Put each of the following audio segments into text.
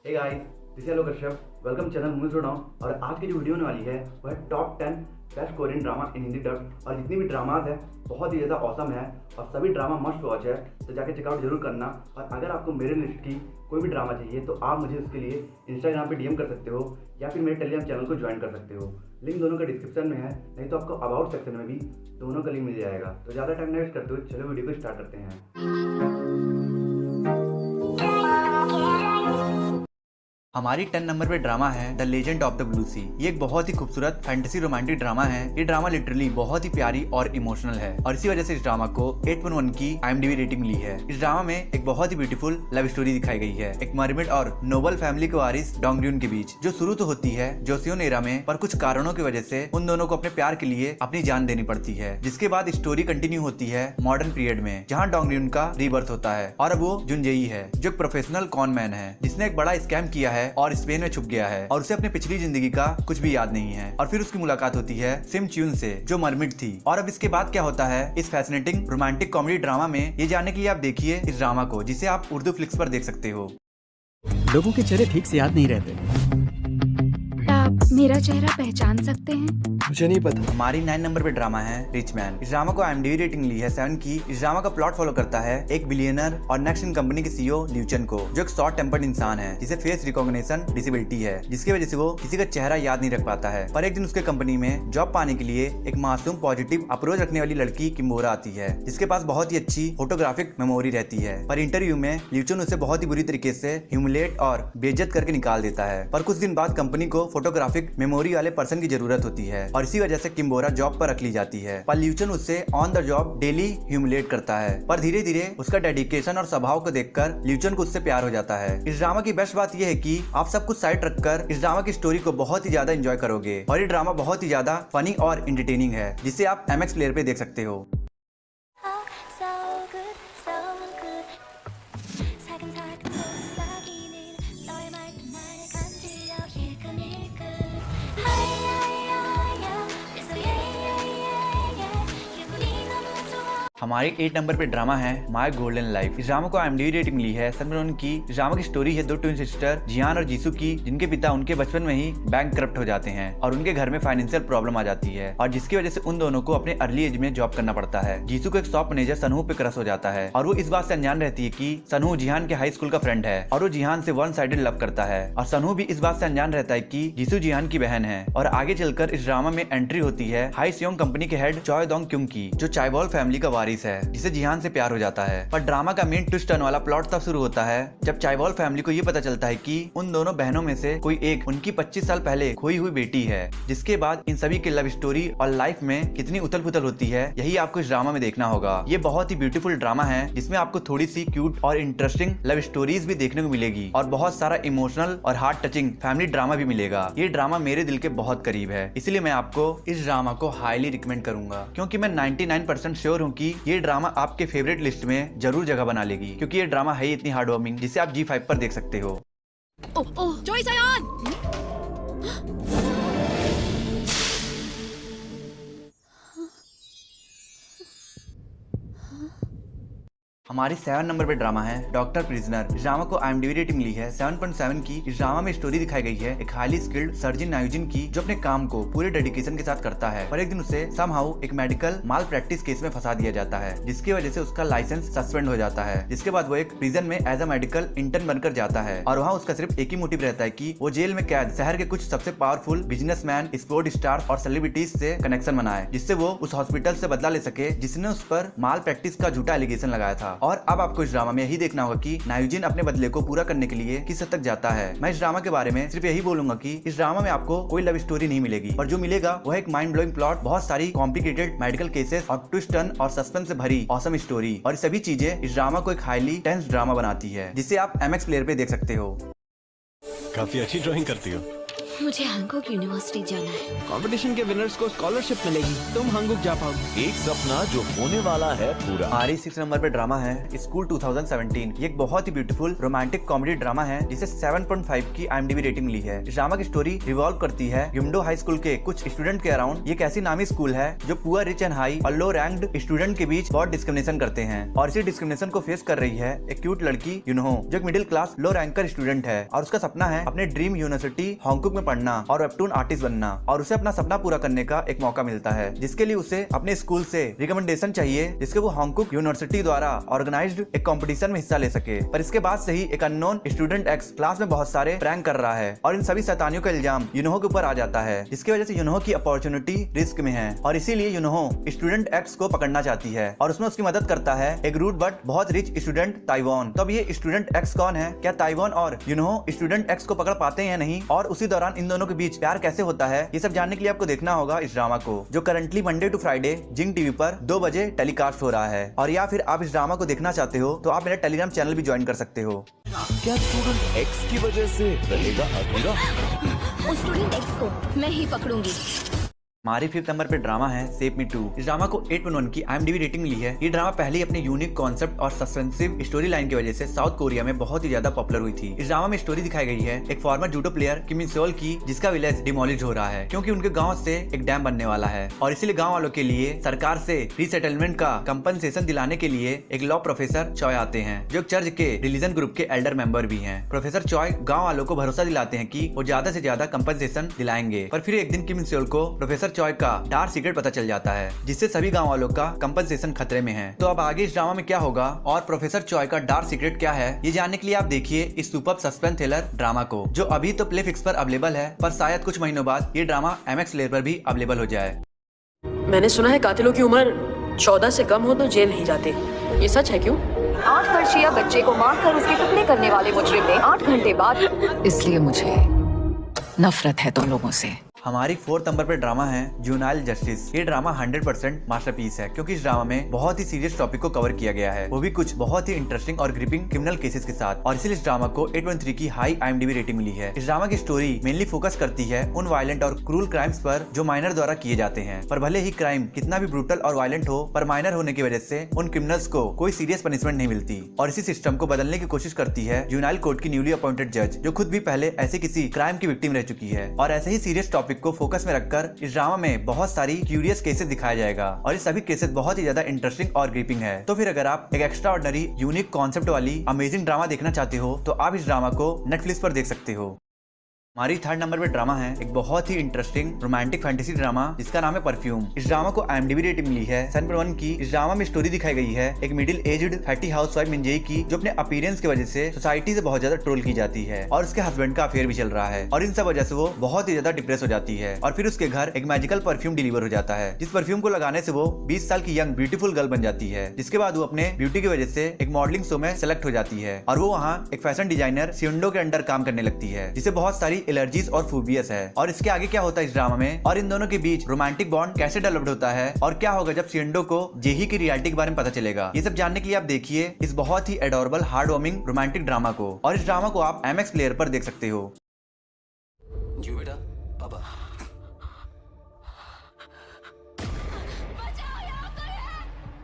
Hey guys, this is hello Kashyap. Welcome channel movie show down. और आज की जो वीडियो होने वाली है वह है टॉप 10 बेस्ट कोरियन ड्रामा इन हिंदी डब। और जितनी भी ड्रामाज है बहुत ही ज़्यादा औसम है और सभी ड्रामा मस्ट वॉच है, तो जाके चेकआउट जरूर करना। और अगर आपको मेरे लिस्ट की कोई भी ड्रामा चाहिए तो आप मुझे उसके लिए इंस्टाग्राम पे डीएम कर सकते हो या फिर मेरे टेलीग्राम चैनल को ज्वाइन कर सकते हो। लिंक दोनों का डिस्क्रिप्शन में है, नहीं तो आपको अबाउट सेक्शन में भी दोनों का लिंक मिल जाएगा। तो ज़्यादा टाइम वेस्ट करते हुए चलो वीडियो को स्टार्ट करते हैं। हमारी 10 नंबर पे ड्रामा है the legend of the blue sea. ये एक बहुत ही खूबसूरत फैंटेसी रोमांटिक ड्रामा है। ये ड्रामा लिटरली बहुत ही प्यारी और इमोशनल है और इसी वजह से इस ड्रामा को 8.1 की IMDb रेटिंग मिली है। इस ड्रामा में एक बहुत ही ब्यूटीफुल लव स्टोरी दिखाई गई है, एक मरमिड और नोबल फैमिली के वारिस डोंगड्यून के बीच, जो शुरू तो होती है जोसियोन एरा में, पर कुछ कारणों की वजह से उन दोनों को अपने प्यार के लिए अपनी जान देनी पड़ती है। जिसके बाद स्टोरी कंटिन्यू होती है मॉडर्न पीरियड में, जहाँ डोंगड्यून का रीबर्थ होता है और अब वो जुनजेई है, जो एक प्रोफेशनल कॉन मैन है जिसने एक बड़ा स्कैम किया है और स्पेन में छुप गया है और उसे अपनी पिछली जिंदगी का कुछ भी याद नहीं है। और फिर उसकी मुलाकात होती है सिम च्यून से, जो मरमिड थी। और अब इसके बाद क्या होता है इस फैसिनेटिंग रोमांटिक कॉमेडी ड्रामा में, ये जानने के लिए आप देखिए इस ड्रामा को, जिसे आप उर्दू फ्लिक्स पर देख सकते हो। लोगों के चेहरे ठीक से याद नहीं रहते। आप मेरा चेहरा पहचान सकते हैं? मुझे नहीं पता। हमारी 9 नंबर पे ड्रामा है रिच मैन। इस ड्रामा को IMDb रेटिंग ली है 7 की। इस ड्रामा का प्लॉट फॉलो करता है एक बिलियनर और नेक्स्ट इन कंपनी के CEO ल्यूचन को, जो एक शॉर्ट टेम्पर्ड इंसान है जिसे फेस रिकॉग्निशन डिसेबिलिटी है, जिसकी वजह से वो किसी का चेहरा याद नहीं रख पाता है। पर एक दिन उसके कंपनी में जॉब पाने के लिए एक मासूम पॉजिटिव अप्रोच रखने वाली लड़की किम्बोरा आती है, जिसके पास बहुत ही अच्छी फोटोग्राफिक मेमोरी रहती है। पर इंटरव्यू में ल्यूचन उसे बहुत ही बुरी तरीके से ह्यूमिलेट और बेइज्जत करके निकाल देता है। पर कुछ दिन बाद कंपनी को फोटोग्राफिक मेमोरी वाले पर्सन की जरूरत होती है और इसी वजह से किम्बोरा जॉब पर रख ली जाती है। पर ल्यूचन उससे on the job daily humiliate करता है, पर धीरे धीरे उसका डेडिकेशन और स्वभाव को देखकर ल्यूचन को उससे प्यार हो जाता है। इस ड्रामा की बेस्ट बात यह है कि आप सब कुछ साइड रखकर इस ड्रामा की स्टोरी को बहुत ही ज्यादा एंजॉय करोगे। और ये ड्रामा बहुत ही ज्यादा फनी और एंटरटेनिंग है, जिसे आप MX प्लेयर पे देख सकते हो। हमारी 8 नंबर पे ड्रामा है माय गोल्डन लाइफ। इस ड्रामा को IMDb रेटिंग मिली है 7 की। इस ड्रामा की स्टोरी है दो ट्विन सिस्टर जियान और जीसू की, जिनके पिता उनके बचपन में ही बैंक करप्ट हो जाते हैं और उनके घर में फाइनेंशियल प्रॉब्लम आ जाती है, और जिसकी वजह से उन दोनों को अपने अर्ली एज में जॉब करना पड़ता है। जीसू को एक शॉप मैनेजर सनहू पे क्रश हो जाता है और वो इस बात से अनजान रहती है कि सनहू जिहान के हाई स्कूल का फ्रेंड है और वो जिहान से वन साइडेड लव करता है। और सनहू भी इस बात से अनजान रहता है कि जीसू जिहान की बहन है। और आगे चलकर इस ड्रामा में एंट्री होती है हाई सियोंग कंपनी के हेड चॉय दोंग क्युंग की, जो चाइवॉल फैमिली का वारिस है, जिसे जिहान से प्यार हो जाता है। पर ड्रामा का मेन ट्विस्ट टर्न वाला प्लॉट तब शुरू होता है जब चाइवॉल फैमिली को ये पता चलता है कि उन दोनों बहनों में से कोई एक उनकी 25 साल पहले खोई हुई बेटी है। जिसके बाद इन सभी के लव स्टोरी और लाइफ में कितनी उथल पुथल होती है, यही आपको इस ड्रामा में देखना होगा। ये बहुत ही ब्यूटीफुल ड्रामा है जिसमें आपको थोड़ी सी क्यूट और इंटरेस्टिंग लव स्टोरीज भी देखने को मिलेगी और बहुत सारा इमोशनल और हार्ट टचिंग फैमिली ड्रामा भी मिलेगा। ये ड्रामा मेरे दिल के बहुत करीब है, इसलिए मैं आपको इस ड्रामा को हाईली रिकमेंड करूंगा, क्योंकि मैं 99% श्योर हूँ कि ये ड्रामा आपके फेवरेट लिस्ट में जरूर जगह बना लेगी, क्योंकि ये ड्रामा है इतनी हार्ड वार्मिंग, जिसे आप G5 पर देख सकते हो। जोई सयान! हमारी 7 नंबर पे ड्रामा है डॉक्टर प्रिजनर। इस ड्रामा को IMDb रेटिंग मिली है 7.7 की। इस ड्रामा में स्टोरी दिखाई गई है एक हाईली स्किल्ड सर्जन नायुजिन की, जो अपने काम को पूरे डेडिकेशन के साथ करता है। पर एक दिन उसे समहाउ एक मेडिकल माल प्रैक्टिस केस में फंसा दिया जाता है, जिसकी वजह से उसका लाइसेंस सस्पेंड हो जाता है। जिसके बाद वो एक प्रिजन में एज अ मेडिकल इंटर्न बनकर जाता है और वहाँ उसका सिर्फ एक ही मोटिव रहता है कि वो जेल में कैद शहर के कुछ सबसे पावरफुल बिजनेसमैन, स्पोर्ट स्टार और सेलिब्रिटीज से कनेक्शन बनाए, जिससे वो उस हॉस्पिटल से बदला ले सके जिसने उस पर माल प्रैक्टिस का झूठा एलिगेशन लगाया था। और अब आपको इस ड्रामा में यही देखना होगा कि नायुजिन अपने बदले को पूरा करने के लिए किस हद तक जाता है। मैं इस ड्रामा के बारे में सिर्फ यही बोलूंगा कि इस ड्रामा में आपको कोई लव स्टोरी नहीं मिलेगी, पर जो मिलेगा वह एक माइंड ब्लोइंग प्लॉट, बहुत सारी कॉम्प्लिकेटेड मेडिकल केसेस और ट्विस्ट टर्न और सस्पेंस से भरी ऑसम स्टोरी। और सभी चीजें इस ड्रामा को एक हाईली टेंस ड्रामा बनाती है, जिसे आप MX प्लेयर पे देख सकते हो। काफी अच्छी ड्राइंग करती हो। मुझे हांगकांग यूनिवर्सिटी जाना है। कंपटीशन के विनर्स को स्कॉलरशिप मिलेगी, तुम हांगकांग जा पाओगे। एक सपना जो होने वाला है पूरा। हमारी 6 नंबर पे ड्रामा है स्कूल 2017। ये एक बहुत ही ब्यूटीफुल रोमांटिक कॉमेडी ड्रामा है जिसे 7.5 की IMDb रेटिंग मिली है। इस ड्रामा की स्टोरी रिवॉल्व करती है युमडो हाई स्कूल के कुछ स्टूडेंट के अराउंड। ये एक ऐसी नामी स्कूल है जो पुअर, रिच एंड हाई और लो रैंक्ड स्टूडेंट के बीच बहुत डिस्क्रिमिनेशन करते हैं और इसी डिस्क्रिमिनेशन को फेस कर रही है एक क्यूट लड़की यूनहो, जो एक मिडिल क्लास लो रैंकर स्टूडेंट है और उसका सपना है अपने ड्रीम यूनिवर्सिटी हांगकांग में पढ़ना और वेबटून आर्टिस्ट बनना। और उसे अपना सपना पूरा करने का एक मौका मिलता है जिसके लिए उसे अपने स्कूल से रिकमेंडेशन चाहिए जिसके वो हांगकांग यूनिवर्सिटी द्वारा ऑर्गेनाइज्ड एक कंपटीशन में हिस्सा ले सके। पर इसके बाद से ही एक अननोन स्टूडेंट एक्स क्लास में बहुत सारे प्रैंक कर रहा है और इन सभी शैतानियों का इल्जाम यूनहो के ऊपर आ जाता है, जिसकी वजह से यूनहो की अपॉर्चुनिटी रिस्क में है और इसीलिए यूनहो स्टूडेंट एक्स को पकड़ना चाहती है और उसमें उसकी मदद करता है एक रूड बट बहुत रिच स्टूडेंट ताइवान। तो अब ये स्टूडेंट एक्स कौन है, क्या ताइवान और यूनहो स्टूडेंट एक्स को पकड़ पाते हैं या नहीं, और उसी दौरान इन दोनों के बीच प्यार कैसे होता है, ये सब जानने के लिए आपको देखना होगा इस ड्रामा को, जो currently Monday to Friday Zing TV पर 2 बजे टेलीकास्ट हो रहा है। और या फिर आप इस ड्रामा को देखना चाहते हो तो आप मेरा टेलीग्राम चैनल भी ज्वाइन कर सकते हो। क्या स्टूडेंट एक्स की वजह से रहेगा अधूरा? उस स्टूडेंट एक्स को मैं ही पकड़ूंगी। हमारी 5th नंबर पे ड्रामा है सेव मी टू। इस ड्रामा को 8.1 की IMDb रेटिंग मिली है। ये ड्रामा पहले ही अपने यूनिक कॉन्सेप्ट और सस्पेंसिव स्टोरी लाइन की वजह से साउथ कोरिया में बहुत ही ज्यादा पॉपुलर हुई थी। इस ड्रामा में स्टोरी दिखाई गई है एक फॉर्मर जूडो प्लेयर किम इन सोल की, जिसका विलेज डिमोलिश हो रहा है क्योंकि उनके गाँव से एक डैम बनने वाला है और इसीलिए गाँव वालों के लिए सरकार से रीसेटलमेंट का कंपनसेशन दिलाने के लिए एक लॉ प्रोफेसर चॉय आते हैं, जो चर्च के रिलीजन ग्रुप के एल्डर मेंबर भी हैं। प्रोफेसर चॉय गाँव वालों को भरोसा दिलाते हैं कि वो ज्यादा से ज्यादा कंपनसेशन दिलाएंगे। पर फिर एक दिन किम इन सोल को प्रोफेसर चॉय का डार्क सीक्रेट पता चल जाता है, जिससे सभी गांव वालों का कंपनसेशन खतरे में है। तो अब आगे इस ड्रामा में क्या होगा और प्रोफेसर चॉय का डार्क सीक्रेट क्या है, ये जानने के लिए आप देखिए इस सुपर सस्पेंस थ्रिलर ड्रामा को, जो अभी तो प्लेफिक्स पर अवेलेबल है, पर शायद कुछ महीनों बाद ये ड्रामा MX प्लेयर पर भी अवेलेबल हो जाए। मैंने सुना है कातिलों की उम्र 14 से कम हो तो जेल नहीं जाते, ये सच है क्यों? 8 वर्षीय बच्चे को मारकर उसके टुकड़े करने वाले मुजरिम ने 8 घंटे बाद। इसलिए मुझे नफरत है तुम लोगों से। हमारी 4th नंबर पे ड्रामा है जुवेनाइल जस्टिस। ये ड्रामा 100% मास्टरपीस है क्योंकि इस ड्रामा में बहुत ही सीरियस टॉपिक को कवर किया गया है, वो भी कुछ बहुत ही इंटरेस्टिंग और ग्रिपिंग क्रिमिनल केसेस के साथ, और इसलिए इस ड्रामा को 8.3 की हाई IMDb रेटिंग मिली है। इस ड्रामा की स्टोरी मेनली फोकस करती है उन वायलेंट और क्रूल क्राइम्स पर जो माइनर द्वारा किए जाते हैं, पर भले ही क्राइम कितना भी ब्रूटल और वायलेंट हो, पर माइनर होने की वजह से उन क्रिमिनल्स को कोई सीरियस पनिशमेंट नहीं मिलती। और इसी सिस्टम को बदलने की कोशिश करती है जुवेनाइल कोर्ट की न्यूली अपॉइंटेड जज, जो खुद भी पहले ऐसे किसी क्राइम की विक्टिम रह चुकी है। और ऐसे ही सीरियस टॉपिक को फोकस में रखकर इस ड्रामा में बहुत सारी क्यूरियस केसेस दिखाया जाएगा और ये सभी केसेस बहुत ही ज्यादा इंटरेस्टिंग और ग्रिपिंग है। तो फिर अगर आप एक एक्स्ट्रा ऑर्डिनरी यूनिक कॉन्सेप्ट वाली अमेजिंग ड्रामा देखना चाहते हो तो आप इस ड्रामा को नेटफ्लिक्स पर देख सकते हो। हमारी 3rd नंबर पे ड्रामा है एक बहुत ही इंटरेस्टिंग रोमांटिक फैंटेसी ड्रामा जिसका नाम है परफ्यूम। इस ड्रामा को IMDb रेटिंग मिली है 7.1 की। इस ड्रामा में स्टोरी दिखाई गई है एक मिडिल एज्ड फैटी हाउसवाइफ मिंजेई की, जो अपने अपीयरेंस की वजह से सोसाइटी से बहुत ज्यादा ट्रोल की जाती है और उसके हस्बैंड का अफेयर भी चल रहा है और इन सब वजह से वो बहुत ही ज्यादा डिप्रेस हो जाती है। और फिर उसके घर एक मैजिकल परफ्यूम डिलीवर हो जाता है, जिस परफ्यूम को लगाने से वो 20 साल की यंग ब्यूटीफुल गर्ल बन जाती है, जिसके बाद वो अपने ब्यूटी की वजह से एक मॉडलिंग शो में सेलेक्ट हो जाती है और वो वहाँ एक फैशन डिजाइनर सियोंडो के अंडर काम करने लगती है, जिसे बहुत सारी एलर्जीज और है। और इसके आगे क्या होता है इस ड्रामा में और इन दोनों के बीच रोमांटिक बॉन्ड कैसे डेवलप होता है और क्या होगा जब सियोंडो को जेही की रियलिटी के बारे में पता चलेगा, ये सब जानने के लिए आप देखिए इस बहुत ही adorable heart warming romantic drama को। और इस ड्रामा को आप MX प्लेयर पर देख सकते हो। जी बेटा, पापा।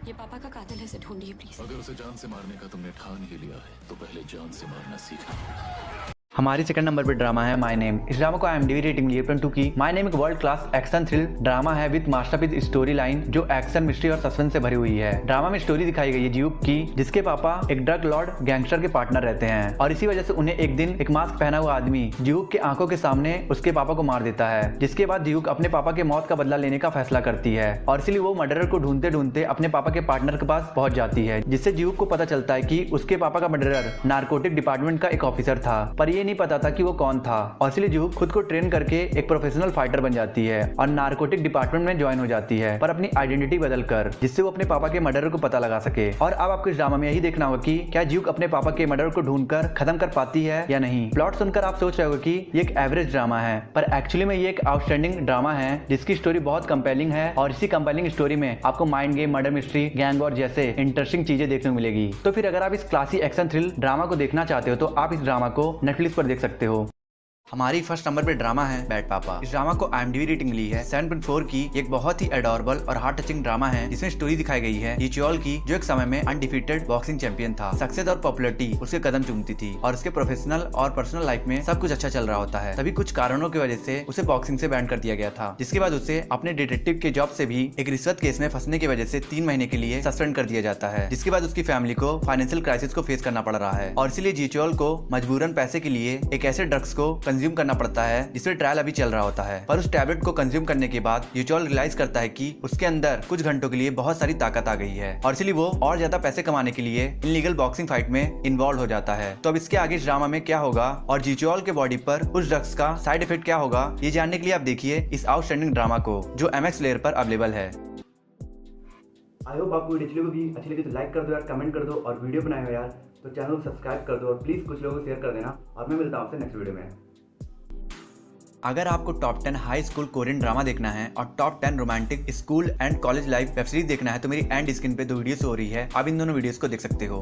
ये पापा का कातिल है, इसे ढूंढिए प्लीज। अगर उसे जान से मारने का तुमने ठान ही लिया है तो पहले जान से मारना सीखना। हमारी 2nd नंबर पे ड्रामा है माय नेम। इस ड्रामा को IMDb रेटिंग 8.2 की। माय नेम एक world class action thrill drama है विद मास्टरपीस स्टोरी लाइन, जो एक्शन, मिस्ट्री और सस्पेंस से भरी हुई है। ड्रामा में स्टोरी दिखाई गई है जियूक की, जिसके पापा एक ड्रग लॉर्ड गैंगस्टर के पार्टनर रहते हैं और इसी वजह से उन्हें एक दिन एक मास्क पहना हुआ आदमी जियूक के आंखों के सामने उसके पापा को मार देता है, जिसके बाद जियूक अपने पापा के मौत का बदला लेने का फैसला करती है और इसलिए वो मर्डरर को ढूंढते ढूंढते अपने पापा के पार्टनर के पास पहुंच जाती है, जिससे जियूक को पता चलता है कि उसके पापा का मर्डरर नारकोटिक डिपार्टमेंट का एक ऑफिसर था, पर ये नहीं पता था कि वो कौन था और इसलिए जियूक खुद को ट्रेन करके एक प्रोफेशनल फाइटर बन जाती है और नारकोटिक डिपार्टमेंट में ज्वाइन हो जाती है, पर अपनी आइडेंटिटी बदलकर, जिससे वो अपने पापा के मर्डर को पता लगा सके। और अब आपको इस ड्रामा में यही देखना होगा कि क्या जियूक अपने पापा के मर्डर को ढूंढकर खत्म कर पाती है या नहीं। प्लॉट सुनकर आप सोच रहे हो कि ये एक एवरेज ड्रामा है, पर एक्चुअली में ये एक आउटस्टैंडिंग ड्रामा है जिसकी स्टोरी बहुत कंपेलिंग है और इसी कंपेलिंग स्टोरी में आपको mind game, murder mystery, gang war जैसे इंटरेस्टिंग चीजें देखने को मिलेगी। तो फिर अगर आप इस क्लासी एक्शन थ्रिल ड्रामा को देखना चाहते हो तो आप इस ड्रामा को नेटफ्लिक्स पर देख सकते हो। हमारी फर्स्ट नंबर पे ड्रामा है बैड पापा। इस ड्रामा को IMDb रेटिंग मिली है 7.4 की। एक बहुत ही एडोरेबल और हार्ट टचिंग ड्रामा है जिसमें स्टोरी दिखाई गई है जी च्योल की, जो एक समय में अनडिफीटेड बॉक्सिंग चैंपियन था। सक्सेस और पॉपुलरिटी उसके कदम चूमती थी और उसके प्रोफेशनल और पर्सनल लाइफ में सब कुछ अच्छा चल रहा होता है। तभी कुछ कारणों की वजह से उसे बॉक्सिंग से बैन कर दिया गया था, जिसके बाद उसे अपने डिटेक्टिव के जॉब से भी एक रिश्वत केस में फंसने की वजह से 3 महीने के लिए सस्पेंड कर दिया जाता है। जिसके बाद उसकी फैमिली को फाइनेंशियल क्राइसिस को फेस करना पड़ रहा है और इसीलिए जी च्योल को मजबूरन पैसे के लिए एक ऐसे ड्रग्स को कंज्यूम करना पड़ता है जिसमें ट्रायल अभी चल रहा होता है। पर उस टैबलेट को कंज्यूम करने के बाद जी च्योल रियलाइज करता है कि उसके अंदर कुछ घंटों के लिए बहुत सारी ताकत आ गई है और इसलिए वो और ज्यादा पैसे कमाने के लिए इनलीगल बॉक्सिंग फाइट में इन्वॉल्व हो जाता है। तो अब इसके आगे इस ड्रामा में क्या होगा और जी च्योल के बॉडी पर उस ड्रग्स का साइड इफेक्ट क्या होगा, ये जानने के लिए आप देखिए इस आउटस्टैंडिंग ड्रामा को जो MX प्लेयर पर अवेलेबल है। आई होप आपको वीडियो अच्छी लगी तो लाइक कर दो यार, कमेंट कर दो और वीडियो बनाए हो यार तो चैनल को सब्सक्राइब कर दो और प्लीज़ कुछ लोगों को शेयर कर देना और मैं मिलता हूँ आपसे नेक्स्ट वीडियो में। अगर आपको top 10 high school Korean drama देखना है और top 10 romantic school and college life web series देखना है तो मेरी एंड स्क्रीन पे 2 वीडियोस हो रही है, आप इन दोनों वीडियोस को देख सकते हो।